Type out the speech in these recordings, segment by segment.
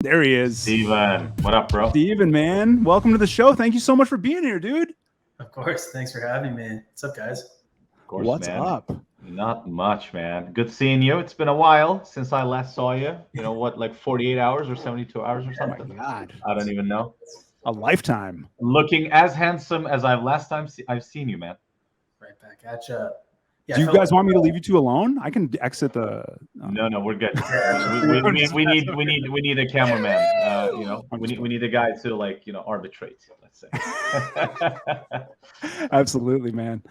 There he is. Steven, what up, bro? Steven, man. Welcome to the show. Thank you so much for being here, dude. Of course. Thanks for having me. What's up, guys? Of course, What's man. up? Not much, man. Good seeing you. It's been a while since I last saw you. You know what, like 48 hours or 72 hours or Oh something? my God. I don't even know. A lifetime. Looking as handsome as last time I've seen you, man. Right back at you. Yeah, Do you guys want me to leave you two alone? I can exit the. No, we're good. we need a cameraman. We need a guy to arbitrate. Let's say. Absolutely, man.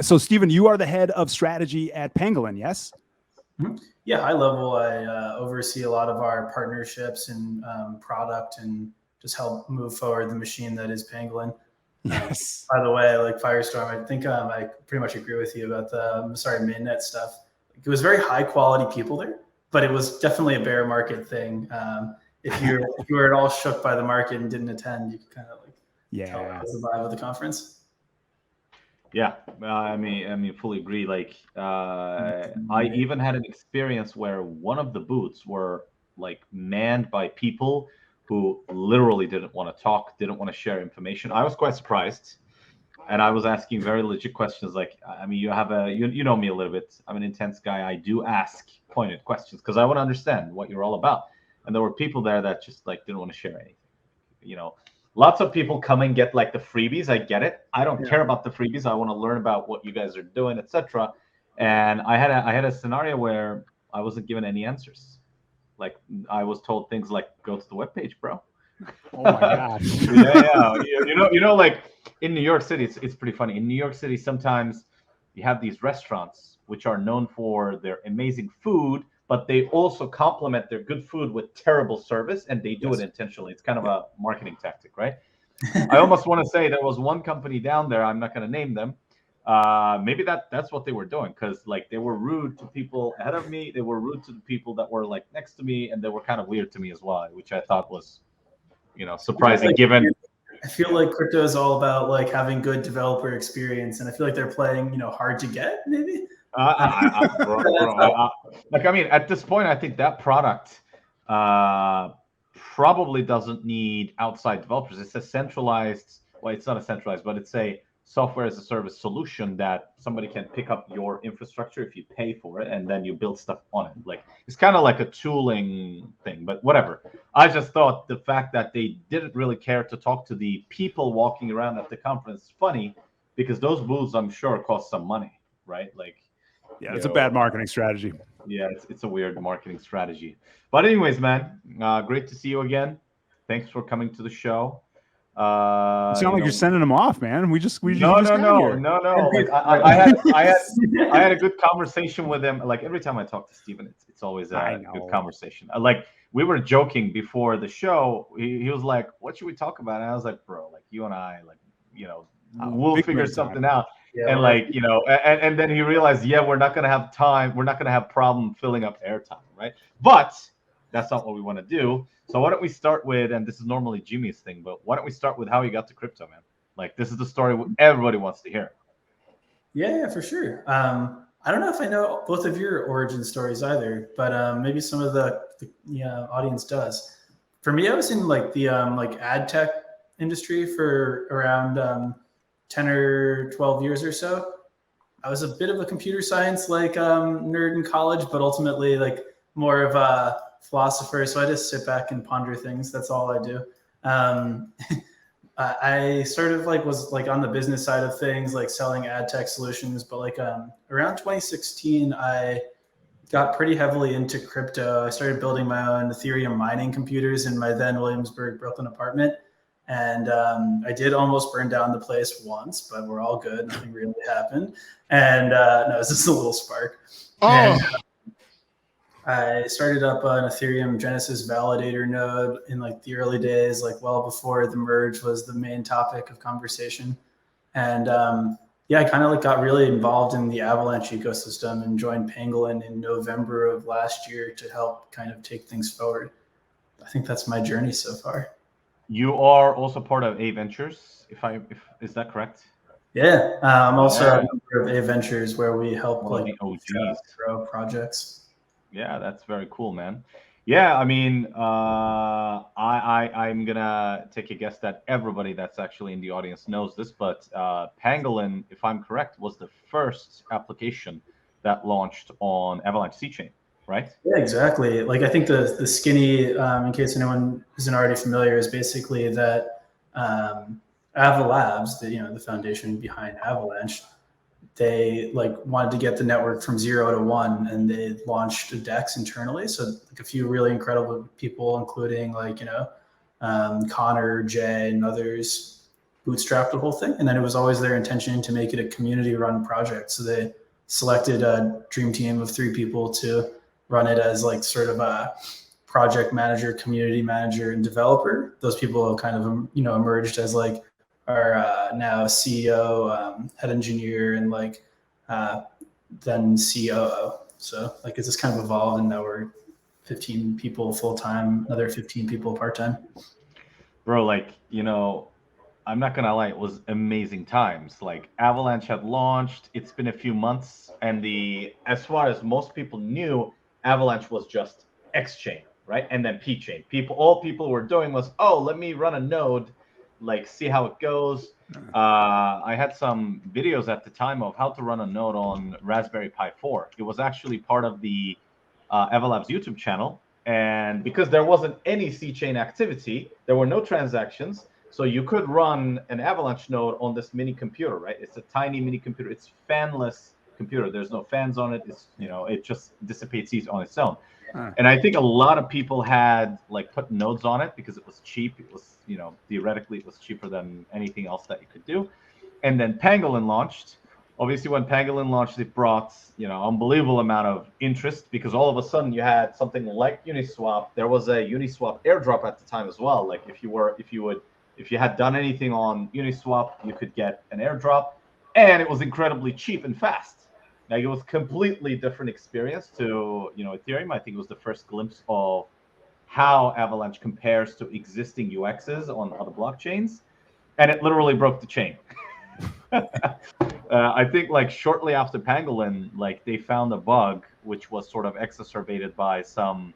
So, Steven, you are the head of strategy at Pangolin, yes? Yeah, high level. I oversee a lot of our partnerships and product and just help move forward the machine that is Pangolin. Yes. By the way, like Firestorm, I think I pretty much agree with you about the mainnet stuff. It was very high quality people there, but it was definitely a bear market thing. If you were at all shook by the market and didn't attend, you could kind of tell that was the vibe of the conference. Yeah, I mean, fully agree. Like, I even had an experience where one of the booths were like manned by people who literally didn't want to talk, didn't want to share information. I was quite surprised, and I was asking very legit questions. Like, I mean, you know me a little bit. I'm an intense guy. I do ask pointed questions because I want to understand what you're all about. And there were people there that just didn't want to share anything. You know, lots of people come and get the freebies. I get it. I don't care about the freebies. I want to learn about what you guys are doing, etc. And I had a scenario where I wasn't given any answers. Like, I was told things like, "Go to the webpage, bro." Oh my gosh. Yeah. Like in New York City, it's pretty funny. In New York City, sometimes you have these restaurants which are known for their amazing food, but they also complement their good food with terrible service, and they do it intentionally. It's kind of a marketing tactic, right? I almost want to say there was one company down there. I'm not going to name them. Maybe that's what they were doing, because they were rude to people ahead of me. They were rude to the people that were next to me, and they were kind of weird to me as well, which I thought was, surprising given. I feel like crypto is all about having good developer experience, and I feel like they're playing hard to get, maybe. At this point, I think that product probably doesn't need outside developers. It's a centralized. Well, it's not a centralized, but it's a software as a service solution that somebody can pick up your infrastructure if you pay for it, and then you build stuff on it. It's kind of like a tooling thing, but whatever. I just thought the fact that they didn't really care to talk to the people walking around at the conference funny, because those booths, I'm sure, cost some money, right? It's a bad marketing strategy. Yeah, it's a weird marketing strategy. But anyways, man, great to see you again. Thanks for coming to the show. You sound like you're sending them off, man. We just no. I had a good conversation with him. Every time I talk to Steven, it's always a good conversation. We were joking before the show. He was like, "What should we talk about?" And I was like, "Bro, you and I, we'll figure something out." Yeah, and then he realized, we're not gonna have time. We're not gonna have problem filling up airtime, right? But that's not what we want to do. So why don't we start with, and this is normally Jimmy's thing, but why don't we start with how you got to crypto, man? This is the story everybody wants to hear. Yeah, for sure. I don't know if I know both of your origin stories either, but maybe some of the audience does. For me, I was in the ad tech industry for around 10 or 12 years or so. I was a bit of a computer science nerd in college, but ultimately more of a philosopher. So I just sit back and ponder things. That's all I do. I sort of was on the business side of things, selling ad tech solutions. But around 2016, I got pretty heavily into crypto. I started building my own Ethereum mining computers in my then Williamsburg, Brooklyn apartment. And I did almost burn down the place once, but we're all good. Nothing really happened. And no, it was just a little spark. Oh. And, I started up an Ethereum Genesis validator node in the early days, well before the merge was the main topic of conversation. And I kind of got really involved in the Avalanche ecosystem and joined Pangolin in November of last year to help kind of take things forward. I think that's my journey so far. You are also part of A Ventures, if is that correct? Yeah, I'm also a member of A Ventures, where we help grow projects. Yeah, that's very cool, man. Yeah, I mean, I'm gonna take a guess that everybody that's actually in the audience knows this, but Pangolin, if I'm correct, was the first application that launched on Avalanche C-Chain, right? Yeah, exactly. Like I think the skinny, in case anyone isn't already familiar, is basically that Ava Labs, the foundation behind Avalanche, they like wanted to get the network from 0 to 1, and they launched a DEX internally. So like a few really incredible people, including like Connor, Jay, and others, bootstrapped the whole thing. And then it was always their intention to make it a community-run project. So they selected a dream team of 3 people to run it as like sort of a project manager, community manager, and developer. Those people kind of emerged as like our now CEO, head engineer, and like then COO. So like it's just kind of evolved, and now we're 15 people full time, another 15 people part time. Bro, like, I'm not gonna lie, it was amazing times. Like Avalanche had launched, it's been a few months, and as far as most people knew, Avalanche was just X chain, right? And then P chain. All people were doing was, oh, let me run a node, like see how it goes. I had some videos at the time of how to run a node on Raspberry Pi 4. It was actually part of the Evalabs YouTube channel. And because there wasn't any C-chain activity, there were no transactions. So you could run an Avalanche node on this mini computer, right? It's a tiny mini computer. It's fanless computer. There's no fans on it. It's, it just dissipates heat on its own. And I think a lot of people had like put nodes on it because it was cheap. It was, theoretically it was cheaper than anything else that you could do. And then Pangolin launched. Obviously, when Pangolin launched, it brought unbelievable amount of interest because all of a sudden you had something like Uniswap. There was a Uniswap airdrop at the time as well. Like if you had done anything on Uniswap, you could get an airdrop, and it was incredibly cheap and fast. Like it was completely different experience to Ethereum. I think it was the first glimpse of how Avalanche compares to existing UXs on other blockchains, and it literally broke the chain. I think like shortly after Pangolin, like they found a bug which was sort of exacerbated by some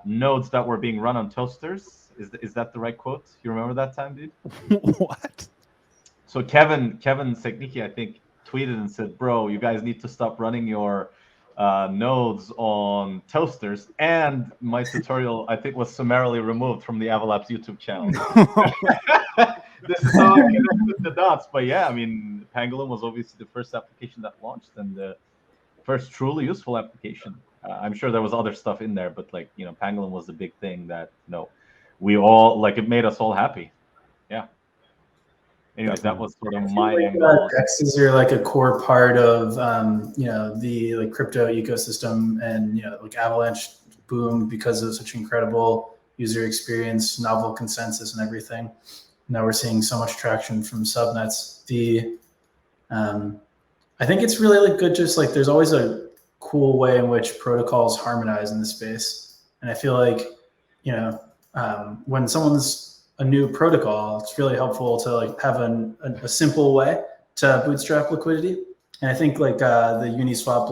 nodes that were being run on toasters. Is that the right quote? You remember that time, dude? What? So Kevin Sekniki, I think, tweeted and said, "Bro, you guys need to stop running your nodes on toasters." And my tutorial, I think, was summarily removed from the Avalabs YouTube channel. This is how I connected the dots. But yeah, I mean, Pangolin was obviously the first application that launched and the first truly useful application. I'm sure there was other stuff in there, but like, Pangolin was the big thing that, we all, like, it made us all happy. Yeah. Anyways, that was sort of my angle. DEXs are like a core part of, the like crypto ecosystem, and, like Avalanche boomed because of such incredible user experience, novel consensus, and everything. Now we're seeing so much traction from subnets. I think it's really like good. Just like there's always a cool way in which protocols harmonize in the space, and I feel like when someone's a new protocol, it's really helpful to like have a simple way to bootstrap liquidity. And I think like the Uniswap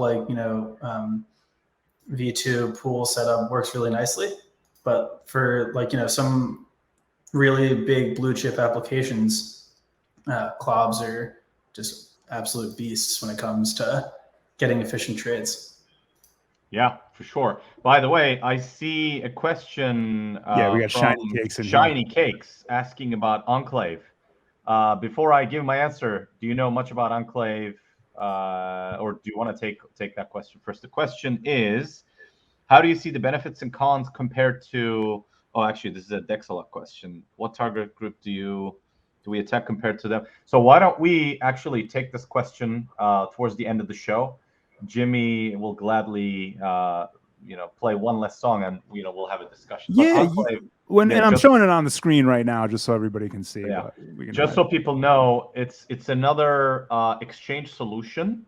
V2 pool setup works really nicely, but for like some really big blue chip applications, CLOBs are just absolute beasts when it comes to getting efficient trades. Yeah, for sure. By the way, I see a question we got from Shiny Cakes asking about Enclave. Before I give my answer, do you know much about Enclave, or do you want to take that question first? The question is, how do you see the benefits and cons compared to? Oh, actually, this is a Dexalot question. What target group do we attack compared to them? So why don't we actually take this question towards the end of the show? Jimmy will gladly, play one less song, and we'll have a discussion. Yeah, and I'm showing it on the screen right now, just so everybody can see. Yeah, just so people know, it's another exchange solution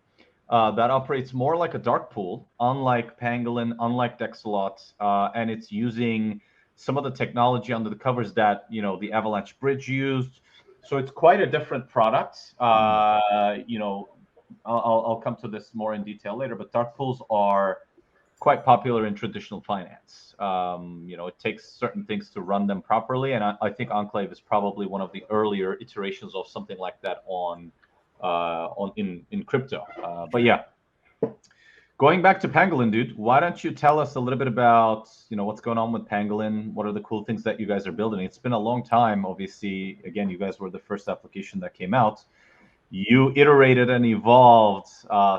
that operates more like a dark pool, unlike Pangolin, unlike Dexalot, and it's using some of the technology under the covers that the Avalanche Bridge used. So it's quite a different product. I'll come to this more in detail later, but dark pools are quite popular in traditional finance. It takes certain things to run them properly, and I think Enclave is probably one of the earlier iterations of something like that in crypto. But yeah, going back to Pangolin, dude, why don't you tell us a little bit about what's going on with Pangolin? What are the cool things that you guys are building? It's been a long time, obviously. Again, you guys were the first application that came out. You iterated and evolved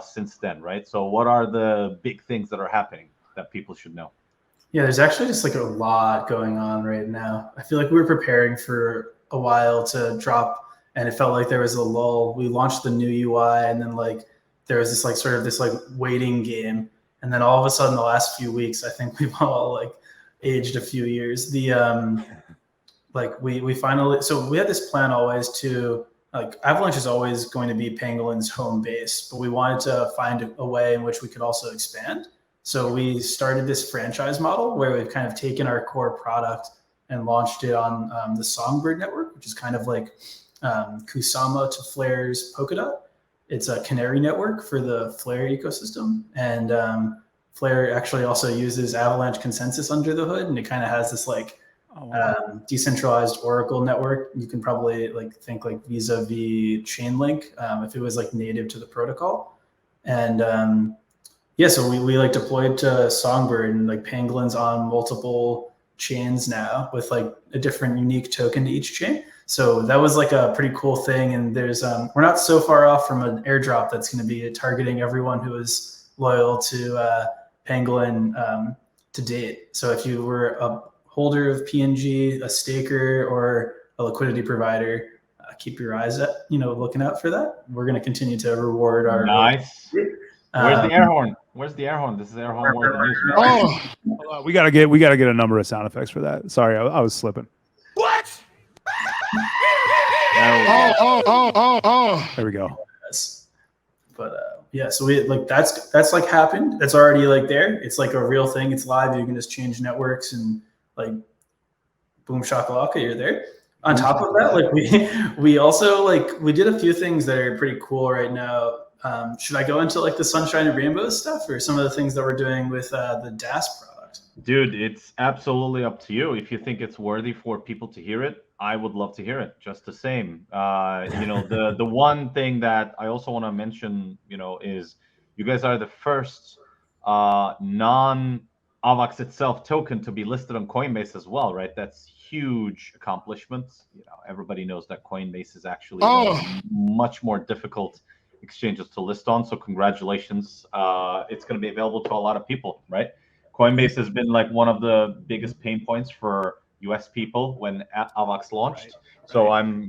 since then, right? So what are the big things that are happening that people should know? Yeah, there's actually just like a lot going on right now. I feel like we were preparing for a while to drop, and it felt like there was a lull. We launched the new UI, and then like there was this like sort of this like waiting game, and then all of a sudden the last few weeks, I think we've all like aged a few years. The like we finally, so we had this plan always to, like, Avalanche is always going to be Pangolin's home base, but we wanted to find a way in which we could also expand. So we started this franchise model where we've kind of taken our core product and launched it on the Songbird network, which is kind of like Kusama to Flare's Polkadot. It's a canary network for the Flare ecosystem. And Flare actually also uses Avalanche consensus under the hood, and it kind of has this like decentralized Oracle network. You can probably like think like vis-a-vis Chainlink if it was like native to the protocol. And yeah, so we like deployed to Songbird, and like Pangolin's on multiple chains now with like a different unique token to each chain. So that was like a pretty cool thing. And there's we're not so far off from an airdrop that's going to be targeting everyone who is loyal to Pangolin to date. So if you were a holder of PNG, a staker, or a liquidity provider, keep your eyes looking out for that. We're going to continue to reward our nice. Where's the air horn? Where's the air horn? This is air horn more than usual. Oh, we gotta get a number of sound effects for that. Sorry, I was slipping. What? There we go. But yeah, so we like that's like happened. That's already like there. It's like a real thing. It's live. You can just change networks and like boom shakalaka, you're there. On top of that, like we also like we did a few things that are pretty cool right now. Should I go into like the Sunshine and Rainbows stuff, or some of the things that we're doing with the DAS product? Dude, it's absolutely up to you. If you think it's worthy for people to hear it, I would love to hear it. Just the same. The one thing that I also want to mention, is you guys are the first non-AVAX itself token to be listed on Coinbase as well, right? That's huge accomplishment. Everybody knows that Coinbase is actually much more difficult exchanges to list on. So congratulations. It's going to be available to a lot of people, right? Coinbase has been like one of the biggest pain points for US people when AVAX launched. So I'm,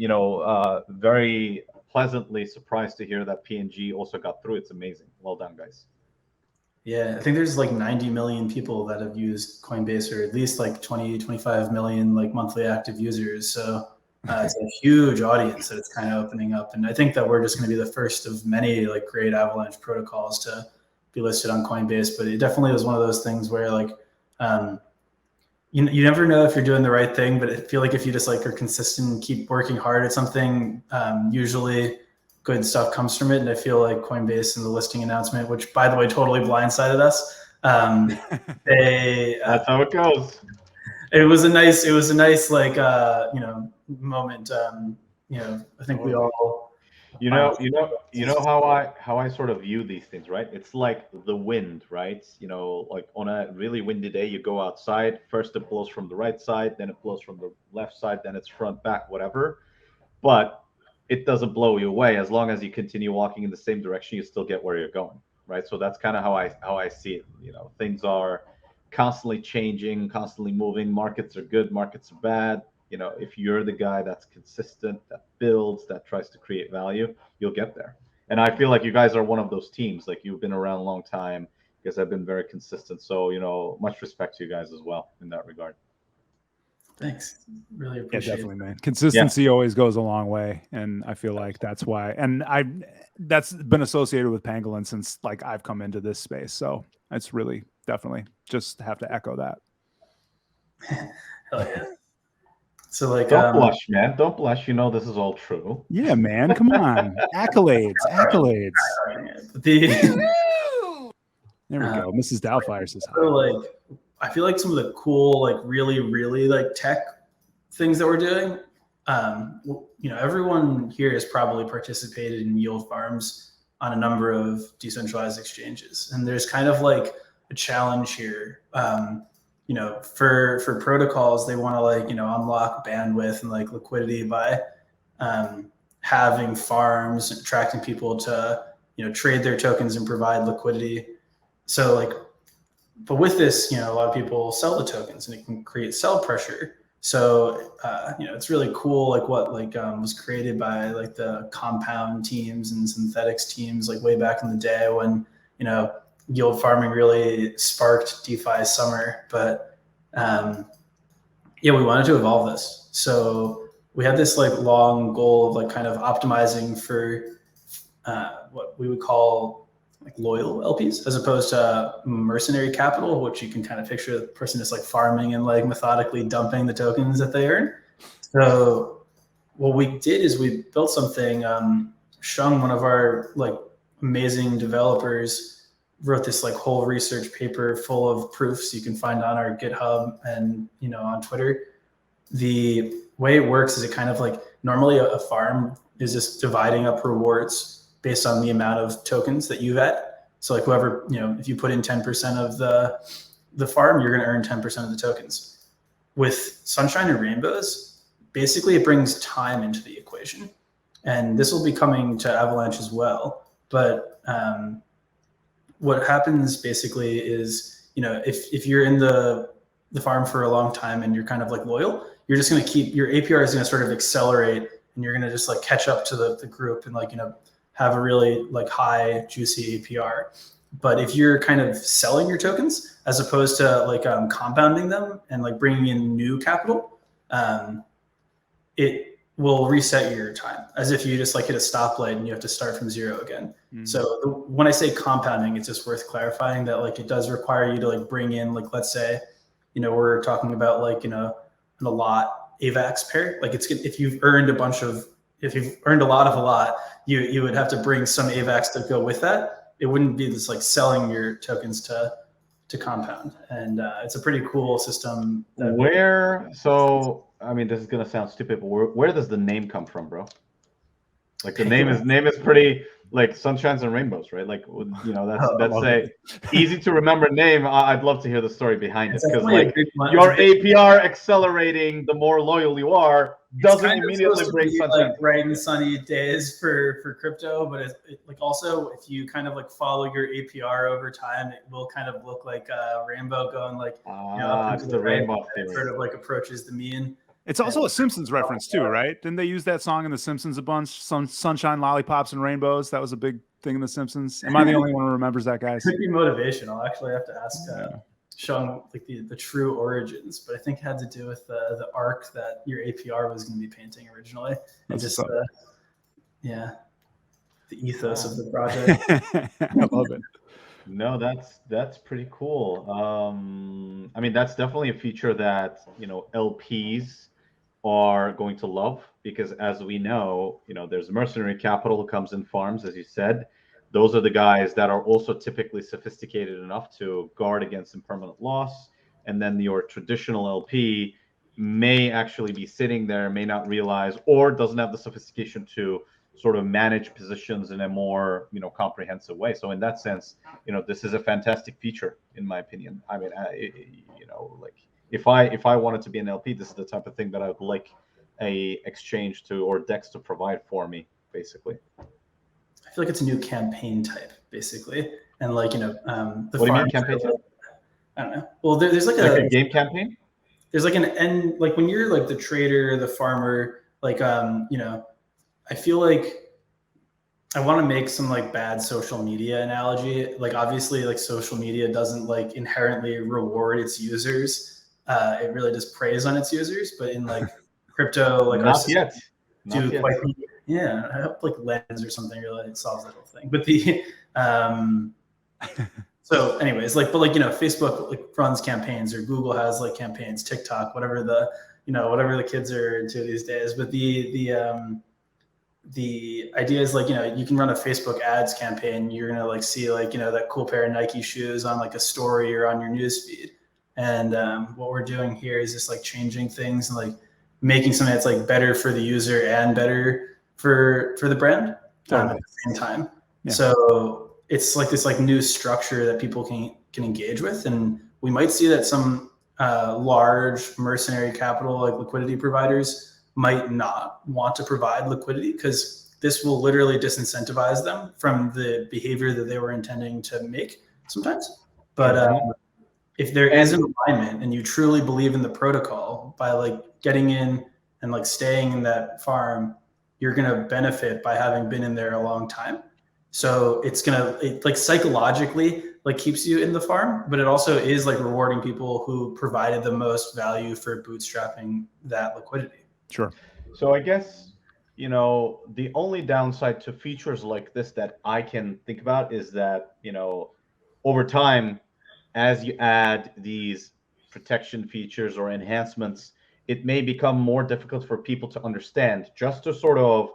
very pleasantly surprised to hear that PNG also got through. It's amazing. Well done, guys. Yeah, I think there's like 90 million people that have used Coinbase, or at least like 20, 25 million like monthly active users. So it's a huge audience that it's kind of opening up. And I think that we're just going to be the first of many like great Avalanche protocols to be listed on Coinbase. But it definitely was one of those things where like, you never know if you're doing the right thing, but I feel like if you just like are consistent and keep working hard at something, usually good stuff comes from it. And I feel like Coinbase and the listing announcement, which by the way, totally blindsided us. That's how it goes. It was a nice like moment. I think we all how I sort of view these things, right? It's like the wind, right? Like on a really windy day, you go outside, first it blows from the right side, then it blows from the left side, then it's front, back, whatever. But it doesn't blow you away. As long as you continue walking in the same direction, you still get where you're going, right? So that's kind of how I see it. Things are constantly changing, constantly moving. Markets are good, markets are bad. If you're the guy that's consistent, that builds, that tries to create value, you'll get there. And I feel like you guys are one of those teams. Like, you've been around a long time. You guys have been very consistent. So, much respect to you guys as well in that regard. Thanks. Really appreciate it. Yeah, definitely, man. Consistency always goes a long way. And I feel like that's why. And that's been associated with Pangolin since like I've come into this space. So it's really definitely just have to echo that. Hell yeah. So like, don't blush, man. Don't blush. This is all true. Yeah, man. Come on. Accolades. There we go. Mrs. Doubtfire says hi. So like, I feel like some of the cool, like really, really like tech things that we're doing. Everyone here has probably participated in yield farms on a number of decentralized exchanges, and there's kind of like a challenge here. For protocols, they want to like unlock bandwidth and like liquidity by having farms, attracting people to trade their tokens and provide liquidity. So like, but with this, a lot of people sell the tokens and it can create sell pressure. So it's really cool, like what was created by like the compound teams and synthetics teams, like way back in the day when yield farming really sparked DeFi summer. But we wanted to evolve this. So we had this like long goal of like kind of optimizing for what we would call like loyal LPs, as opposed to mercenary capital, which you can kind of picture the person just like farming and like methodically dumping the tokens that they earn. So what we did is we built something. Shung, one of our like amazing developers, wrote this like whole research paper full of proofs you can find on our GitHub and on Twitter. The way it works is it kind of like normally a farm is just dividing up rewards based on the amount of tokens that you've had. So like whoever, if you put in 10% of the farm, you're going to earn 10% of the tokens. With Sunshine and Rainbows, basically it brings time into the equation. And this will be coming to Avalanche as well. But what happens basically is, if you're in the farm for a long time and you're kind of like loyal, you're just going to keep, your APR is going to sort of accelerate and you're going to just like catch up to the group and like, have a really like high juicy APR. But if you're kind of selling your tokens as opposed to like compounding them and like bringing in new capital, it will reset your time as if you just like hit a stoplight and you have to start from zero again. Mm-hmm. So when I say compounding, it's just worth clarifying that like it does require you to like bring in like, let's say, we're talking about like, a lot AVAX pair. Like if you've earned a lot of a lot, you would have to bring some AVAX to go with that. It wouldn't be this like selling your tokens to compound. And it's a pretty cool system. So I mean, this is gonna sound stupid, but where does the name come from, bro? Like the name is pretty like Sunshines and Rainbows, right? Like that's a easy to remember name. I'd love to hear the story behind it, because like your APR accelerating the more loyal you are doesn't immediately bring sunshine. Like bright and sunny days for crypto, but it like also if you kind of like follow your APR over time, it will kind of look like a rainbow going like up into the rainbow theory. Sort of like approaches the mean. It's also a Simpsons reference too, right? Didn't they use that song in The Simpsons a bunch? Sunshine, lollipops, and rainbows. That was a big thing in The Simpsons. Am I the only one who remembers that, guys? Could be motivation. I'll actually have to ask Sean like the true origins, but I think it had to do with the arc that your APR was going to be painting originally, and just the ethos of the project. I love it. No, that's pretty cool. I mean, that's definitely a feature that LPs are going to love, because as we know, there's mercenary capital who comes in farms, as you said. Those are the guys that are also typically sophisticated enough to guard against impermanent loss. And then your traditional LP may actually be sitting there, may not realize, or doesn't have the sophistication to sort of manage positions in a more comprehensive way. So in that sense, this is a fantastic feature, in my opinion. I mean, like if I wanted to be an LP, this is the type of thing that I would like a exchange to or Dex to provide for me, basically. I feel like it's a new campaign type, basically, and like the what do you mean campaign type? I don't know. Well, there's like a game campaign. There's like an end, like when you're like the trader, the farmer, like I feel like I want to make some like bad social media analogy. Like obviously like social media doesn't like inherently reward its users. It really just preys on its users. But in like crypto, like not yet. Yeah, I hope like Lens or something really solves that whole thing. But the so anyways, like, but like, Facebook like runs campaigns, or Google has like campaigns, TikTok, whatever the, whatever the kids are into these days. But the idea is like, you can run a Facebook ads campaign. You're going to like see like, that cool pair of Nike shoes on like a story or on your newsfeed. And what we're doing here is just like changing things and like making something that's like better for the user and better for the brand at the same time. Yeah. So it's like this like new structure that people can engage with. And we might see that some large mercenary capital like liquidity providers might not want to provide liquidity because this will literally disincentivize them from the behavior that they were intending to make sometimes. But if there is an alignment and you truly believe in the protocol, by like getting in and like staying in that farm, you're going to benefit by having been in there a long time. So it's it like psychologically like keeps you in the farm, but it also is like rewarding people who provided the most value for bootstrapping that liquidity. Sure. So I guess, the only downside to features like this that I can think about is that, over time, as you add these protection features or enhancements, it may become more difficult for people to understand. Just to sort of,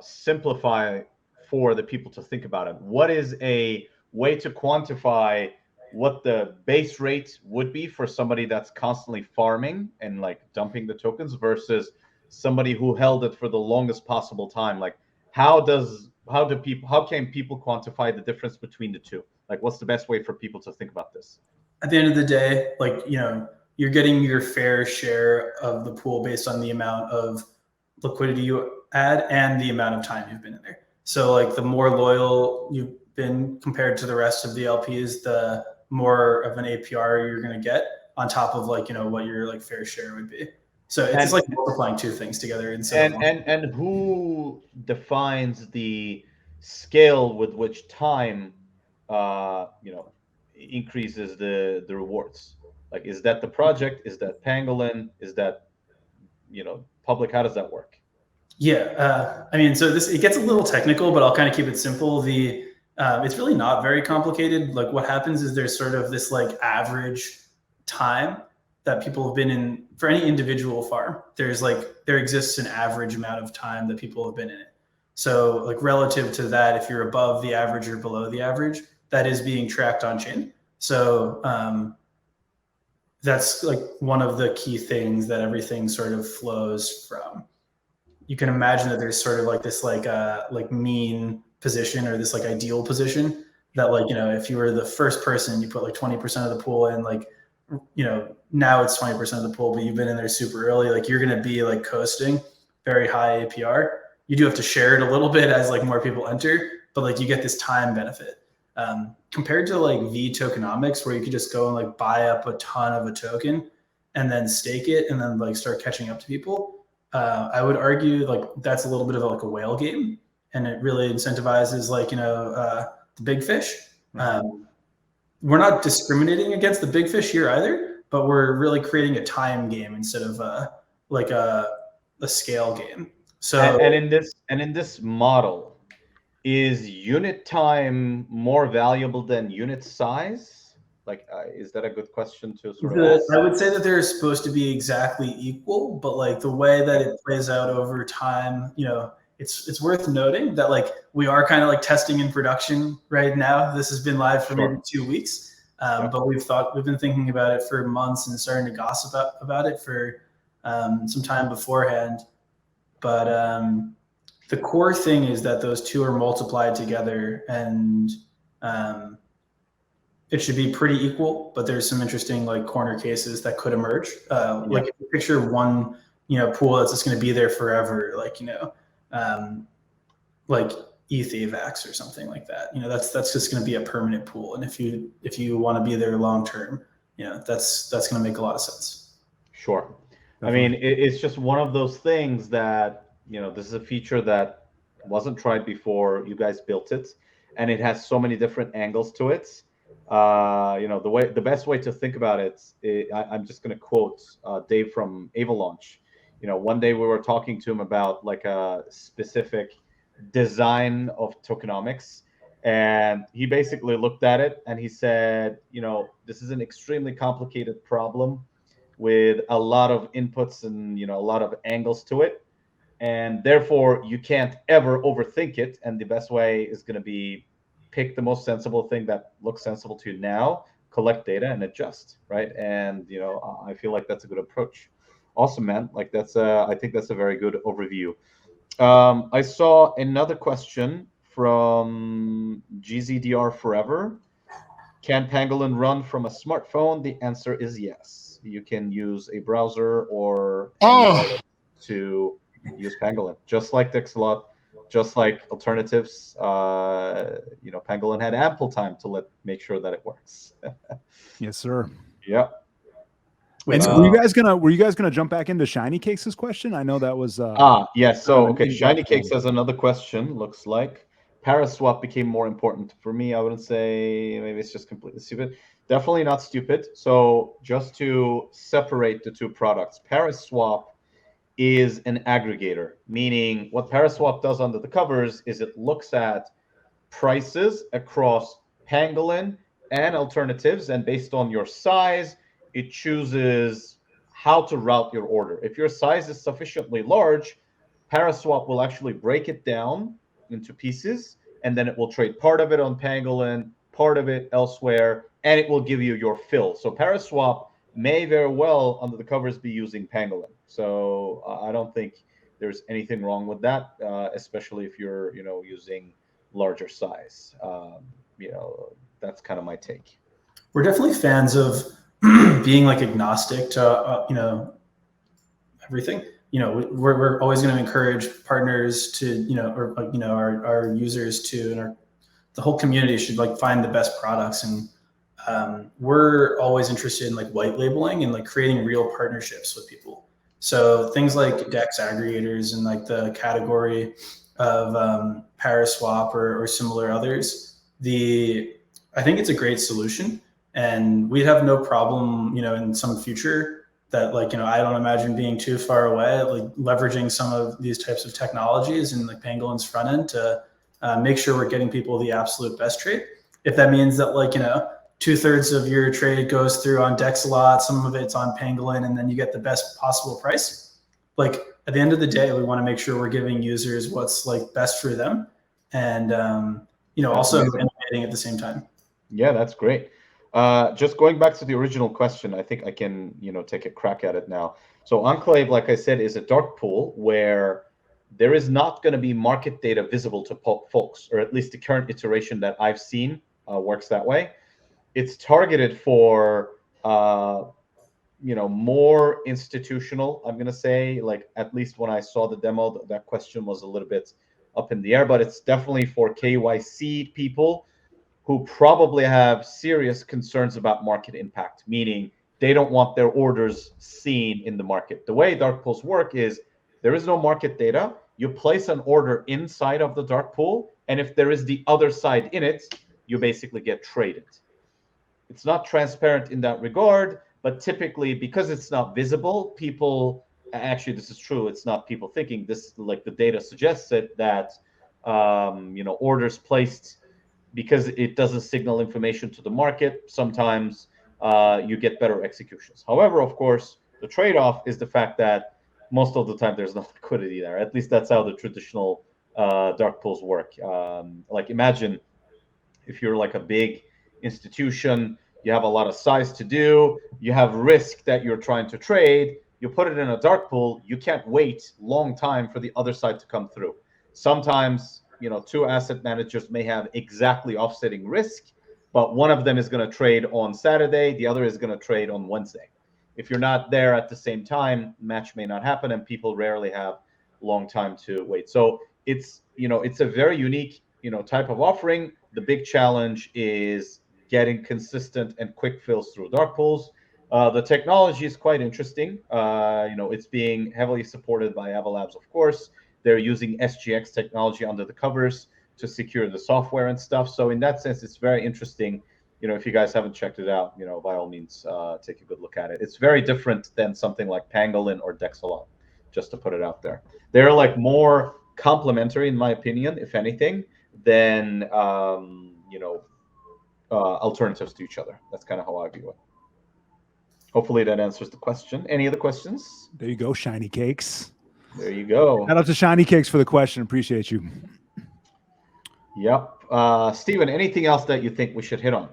simplify for the people to think about it. What is a way to quantify what the base rate would be for somebody that's constantly farming and like dumping the tokens versus somebody who held it for the longest possible time? Like, how can people quantify the difference between the two? Like, what's the best way for people to think about this? At the end of the day, like, you're getting your fair share of the pool based on the amount of liquidity you add and the amount of time you've been in there. So like the more loyal you've been compared to the rest of the LPs, the more of an APR you're going to get on top of like, what your like fair share would be. So it's just like multiplying two things together. And who defines the scale with which time, increases the rewards? Like, is that the project? Is that Pangolin? Is that, public? How does that work? Yeah. I mean, so it gets a little technical, but I'll kind of keep it simple. It's really not very complicated. Like what happens is there's sort of this like average time that people have been in for any individual farm. There exists an average amount of time that people have been in it. So like relative to that, if you're above the average or below the average, that is being tracked on chain. So that's like one of the key things that everything sort of flows from. You can imagine that there's sort of like this like mean position or this like ideal position that like, if you were the first person, you put like 20% of the pool in, like, now it's 20% of the pool, but you've been in there super early, like you're going to be like coasting very high APR. You do have to share it a little bit as like more people enter, but like you get this time benefit. Compared to like V tokenomics, where you could just go and like buy up a ton of a token and then stake it and then like start catching up to people. I would argue like that's a little bit of like a whale game, and it really incentivizes like, the big fish. We're not discriminating against the big fish here either, but we're really creating a time game instead of like a scale game. So and in this model, is unit time more valuable than unit size? Like, is that a good question to sort of ask? I would say that they're supposed to be exactly equal, but like the way that it plays out over time, it's worth noting that like we are kind of like testing in production right now. This has been live for maybe 2 weeks, but we've been thinking about it for months and starting to gossip about it for some time beforehand. But the core thing is that those two are multiplied together, and it should be pretty equal, but there's some interesting like corner cases that could emerge. Like if you picture one, pool that's just going to be there forever, like, like ETH or something like that. That's just going to be a permanent pool. And if you want to be there long term, that's going to make a lot of sense. Sure. Definitely. I mean, it's just one of those things that, this is a feature that wasn't tried before you guys built it, and it has so many different angles to it. The best way to think about it, I'm just going to quote Dave from Avalanche. One day we were talking to him about like a specific design of tokenomics, and he basically looked at it and he said, this is an extremely complicated problem with a lot of inputs and a lot of angles to it. and therefore you can't ever overthink it. And the best way is going to be pick the most sensible thing that looks sensible to you now, collect data and adjust, right? And I feel like that's a good approach. Awesome, man. Like I think that's a very good overview. I saw another question from GZDR Forever. Can Pangolin run from a smartphone? The answer is yes. You can use a browser or any to use Pangolin, just like Dexalot, just like alternatives. Pangolin had ample time to make sure that it works. Yes, sir. Yeah. Wait, were you guys gonna jump back into Shiny Cakes' question? I know that was yes. So okay, Shiny Cakes has another question. Looks like Paraswap became more important. For me, I wouldn't say, maybe it's just completely stupid. Definitely not stupid. So just to separate the two products, Paraswap is an aggregator, meaning what Paraswap does under the covers is it looks at prices across Pangolin and alternatives, and based on your size, it chooses how to route your order. If your size is sufficiently large, Paraswap will actually break it down into pieces, and then it will trade part of it on Pangolin, part of it elsewhere, and it will give you your fill. So Paraswap may very well, under the covers, be using Pangolin. So I don't think there's anything wrong with that, especially if you're, using larger size. That's kind of my take. We're definitely fans of being like agnostic to everything. We're always going to encourage partners to our users to, and the whole community should like find the best products, and we're always interested in like white labeling and like creating real partnerships with people. So things like Dex aggregators and like the category of Paraswap or similar others, I think it's a great solution, and we'd have no problem, in some future that I don't imagine being too far away, like leveraging some of these types of technologies and like Pangolin's front end to make sure we're getting people the absolute best trade. If that means that 2/3 of your trade goes through on Dexalot, some of it's on Pangolin, and then you get the best possible price. Like at the end of the day, we want to make sure we're giving users what's like best for them, and also innovating at the same time. Yeah, that's great. Just going back to the original question, I think I can take a crack at it now. So Enclave, like I said, is a dark pool where there is not going to be market data visible to folks, or at least the current iteration that I've seen works that way. It's targeted for more institutional, I'm going to say, like at least when I saw the demo, that question was a little bit up in the air, but it's definitely for KYC people who probably have serious concerns about market impact, meaning they don't want their orders seen in the market. The way dark pools work is there is no market data. You place an order inside of the dark pool, and if there is the other side in it, you basically get traded. It's not transparent in that regard, but typically because it's not visible, people, actually this is true, it's not people thinking this, like the data suggests it, that orders placed, because it doesn't signal information to the market, sometimes you get better executions. However, of course, the trade-off is the fact that most of the time there's no liquidity there. At least that's how the traditional dark pools work. Like imagine if you're like a big institution, you have a lot of size to do, you have risk that you're trying to trade, you put it in a dark pool, you can't wait long time for the other side to come through. Sometimes two asset managers may have exactly offsetting risk, but one of them is going to trade on Saturday, the other is going to trade on Wednesday. If you're not there at the same time, match may not happen, and people rarely have long time to wait. So it's a very unique type of offering. The big challenge is getting consistent and quick fills through dark pools. The technology is quite interesting. It's being heavily supported by Avalabs, of course. They're using SGX technology under the covers to secure the software and stuff. So in that sense, it's very interesting. If you guys haven't checked it out, by all means, take a good look at it. It's very different than something like Pangolin or Dexalot, just to put it out there. They're like more complementary, in my opinion, if anything, than alternatives to each other. That's kind of how I view it. Hopefully that answers the question. Any other questions? There you go, Shiny Cakes. There you go. Shout out to Shiny Cakes for the question. Appreciate you. Yep. Steven, anything else that you think we should hit on?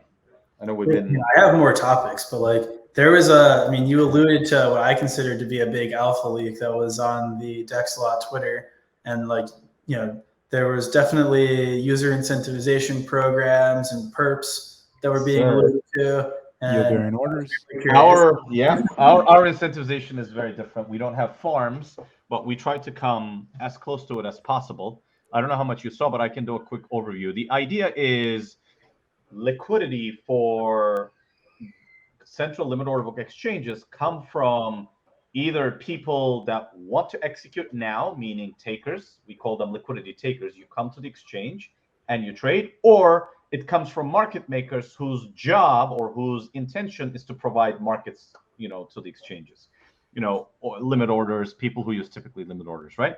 I know we've been. I have more topics, but like there was I mean, you alluded to what I consider to be a big alpha leak that was on the Dexalot Twitter, and like there was definitely user incentivization programs and perps that were being alluded to. And orders. Our incentivization is very different. We don't have farms, but we try to come as close to it as possible. I don't know how much you saw, but I can do a quick overview. The idea is liquidity for central limit order book exchanges come from either people that want to execute now, meaning takers. We call them liquidity takers. You come to the exchange and you trade, or it comes from market makers whose job or whose intention is to provide markets, to the exchanges, or limit orders, people who use typically limit orders, right?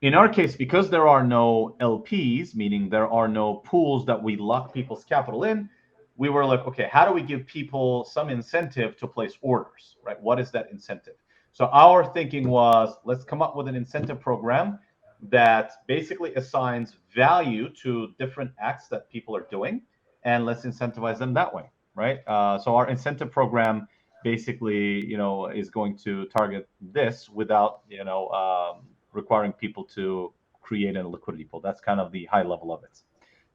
In our case, because there are no LPs, meaning there are no pools that we lock people's capital in, we were like, okay, how do we give people some incentive to place orders, right? What is that incentive? So our thinking was, let's come up with an incentive program that basically assigns value to different acts that people are doing, and let's incentivize them that way, right? So our incentive program basically, is going to target this without, requiring people to create a liquidity pool. That's kind of the high level of it.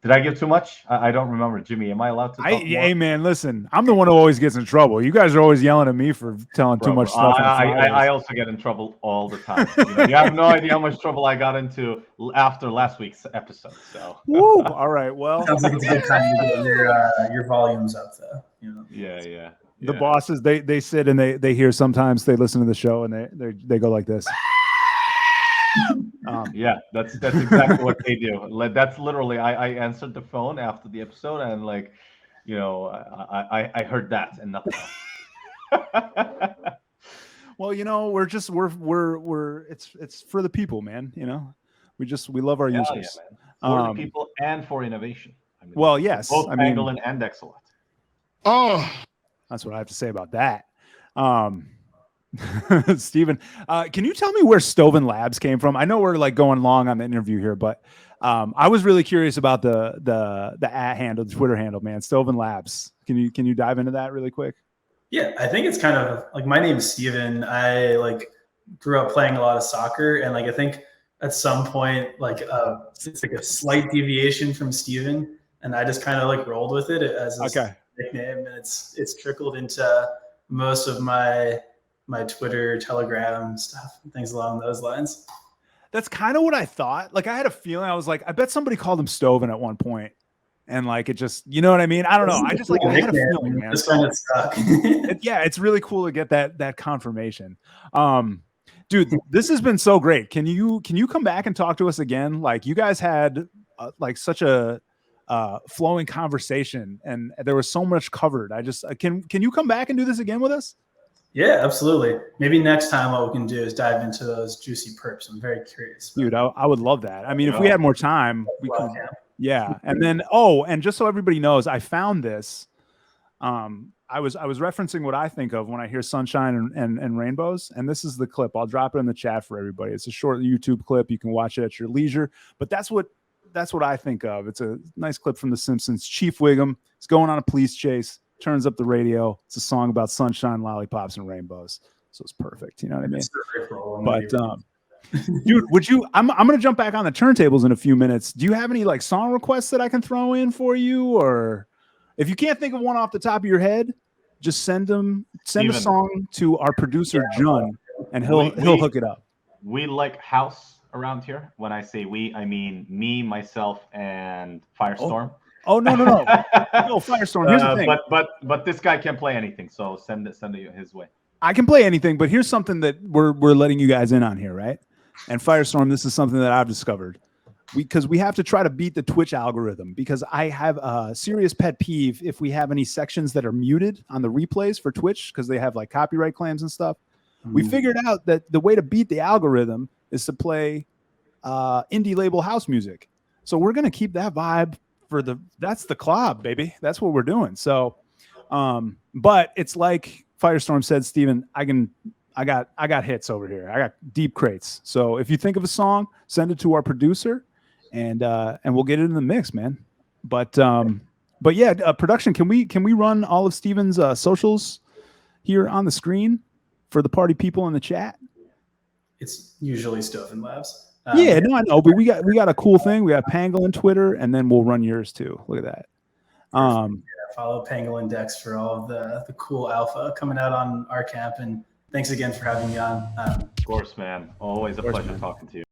Did I give too much? I don't remember. Jimmy, am I allowed to talk more? Hey, man, listen, I'm the one who always gets in trouble. You guys are always yelling at me for telling too much stuff. I also get in trouble all the time. You have no idea how much trouble I got into after last week's episode. So, woo, all right. Well, sounds like it's a good time to get your volumes up, though. Yeah. The bosses, they sit and they hear sometimes. They listen to the show and they go like this. Yeah, that's exactly what they do. That's literally I answered the phone after the episode and I heard that and nothing else. Well, we're it's for the people, man. We love our users. For the people and for innovation. Well, yes, both Pangolin and Dexalot. Oh, that's what I have to say about that. Steven, can you tell me where Stoven Labs came from? I know we're going long on the interview here, but I was really curious about the handle, the Twitter handle, man. Stoven Labs. Can you dive into that really quick? Yeah, I think it's kind of like my name's Steven. I grew up playing a lot of soccer, and I think at some point it's a slight deviation from Steven, and I just kind of rolled with it as a nickname, and it's trickled into most of my Twitter, Telegram stuff, things along those lines. That's kind of what I thought. I had a feeling. I was like, I bet somebody called him Stoven at one point, and it just, you know what I mean? I don't know. I just I had a feeling, man. This kind of stuck. It's really cool to get that confirmation. Dude, this has been so great. Can you come back and talk to us again? You guys had such a flowing conversation, and there was so much covered. I just can you come back and do this again with us? Yeah, absolutely. Maybe next time what we can do is dive into those juicy perps. I'm very curious. Dude, I would love that. I mean, if we had more time, we could. Yeah. And then, and just so everybody knows, I found this. I was referencing what I think of when I hear sunshine and rainbows. And this is the clip. I'll drop it in the chat for everybody. It's a short YouTube clip. You can watch it at your leisure. But that's what I think of. It's a nice clip from The Simpsons. Chief Wiggum is going on a police chase. Turns up the radio. It's a song about sunshine, lollipops, and rainbows. So it's perfect. You know what I mean? But dude, I'm going to jump back on the turntables in a few minutes. Do you have any song requests that I can throw in for you? Or if you can't think of one off the top of your head, just send a song to our producer, John, and he'll hook it up. We like house around here. When I say we, I mean me, myself, and Firestorm. Oh no! No, Firestorm. Here's the thing. But this guy can't play anything, so send it his way. I can play anything, but here's something that we're letting you guys in on here, right? And Firestorm, this is something that I've discovered. Because we have to try to beat the Twitch algorithm, because I have a serious pet peeve if we have any sections that are muted on the replays for Twitch because they have copyright claims and stuff. We figured out that the way to beat the algorithm is to play indie label house music. So we're going to keep that vibe that's the club, baby. That's what we're doing. So, but it's like Firestorm said, Steven, I can I got hits over here. I got deep crates. So if you think of a song, send it to our producer, and we'll get it in the mix, man. But yeah, production. Can we run all of Steven's socials here on the screen for the party people in the chat? It's usually Stoven Labs. Yeah, no, I know, but we got a cool thing. We got Pangolin Twitter, and then we'll run yours too. Look at that. Follow Pangolin Dex for all of the cool alpha coming out on our camp. And thanks again for having me on. Of course, man. Always a pleasure talking to you.